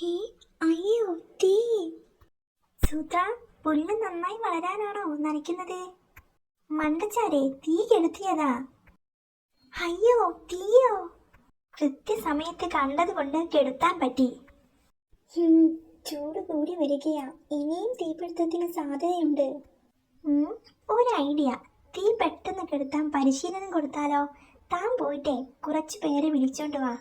ഹേ, അയ്യോ തീ. സൂത്ര, പുല്ല് നന്നായി വളരാനാണോ നനയ്ക്കുന്നത്? മണ്ടച്ചാരെ, തീ കെടുത്തിയതാ. അയ്യോ തീയോ. കൃത്യസമയത്ത് കണ്ടതുകൊണ്ട് കെടുത്താൻ പറ്റി. ചൂട് കൂടി വരികയാ, ഇനിയും തീപിടുത്തത്തിന് സാധ്യതയുണ്ട്. ഒരു ഐഡിയ. തീ പെട്ടെന്ന് കെടുത്താൻ പരിശീലനം കൊടുത്താലോ? താൻ പോയിട്ടേ കുറച്ചു പേരെ വിളിച്ചോണ്ട് വാ.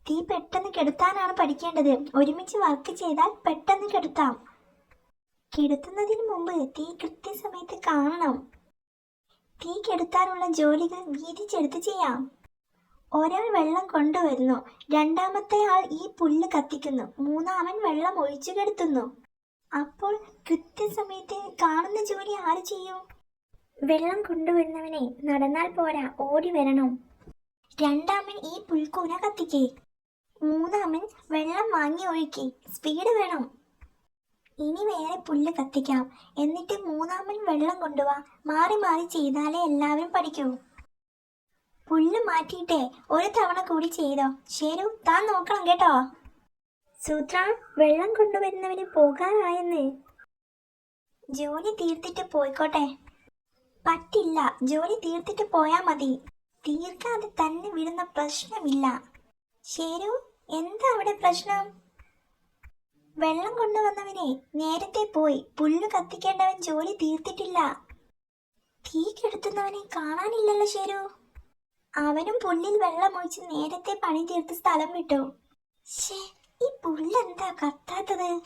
തീ പെട്ടെന്ന് കെടുത്താനാണ് പഠിക്കേണ്ടത്. ഒരുമിച്ച് വർക്ക് ചെയ്താൽ പെട്ടെന്ന് കെടുത്താം. കെടുത്തുന്നതിന് മുമ്പ് തീ കൃത്യസമയത്ത് കാണണം. തീ കെടുത്താനുള്ള ജോലികൾ വീതിച്ചെടുത്ത് ചെയ്യാം. ഒരാൾ വെള്ളം കൊണ്ടുവരുന്നു, രണ്ടാമത്തെ ആൾ ഈ പുല്ല് കത്തിക്കുന്നു, മൂന്നാമൻ വെള്ളം ഒഴിച്ചു കെടുത്തുന്നു. അപ്പോൾ കൃത്യസമയത്ത് കാണുന്ന ജോലി ആര് ചെയ്യും? വെള്ളം കൊണ്ടുവരുന്നവനെ നടന്നാൽ പോരാ, ഓടി വരണം. രണ്ടാമൻ ഈ പുൽക്കൂന കത്തിക്കേ. മൂന്നാമൻ വെള്ളം വാങ്ങി ഒഴുക്കി. സ്പീഡ് വേണം. ഇനി വേറെ പുല്ല് കത്തിക്കാം. എന്നിട്ട് മൂന്നാമൻ വെള്ളം കൊണ്ടുവാ. മാറി മാറി ചെയ്താലേ എല്ലാവരും പഠിക്കൂ. പുല്ല് മാറ്റിയിട്ടേ ഒരു തവണ കൂടി ചെയ്തോ. ശരി, താൻ നോക്കണം കേട്ടോ. സൂത്ര, വെള്ളം കൊണ്ടുവരുന്നവന് പോകാനായെന്ന്. ജോലി തീർത്തിട്ട് പോയിക്കോട്ടെ. പറ്റില്ല, ജോലി തീർത്തിട്ട് പോയാ മതി. തീർക്കാതെ തന്നെ വിടുന്ന പ്രശ്നമില്ല. ശരു, എന്താ അവിടെ പ്രശ്നം? വെള്ളം കൊണ്ടുവന്നവനെ നേരത്തെ പോയി. പുല്ല് കത്തിക്കേണ്ടവൻ ജോലി തീർത്തിട്ടില്ല. തീ കെടുത്തുന്നവനെ കാണാനില്ലല്ലോ ശരു. അവനും പുല്ലിൽ വെള്ളം ഒഴിച്ച് നേരത്തെ പണി തീർത്ത് സ്ഥലം വിട്ടു. ഈ പുല്ലെന്താ കത്താത്തത്?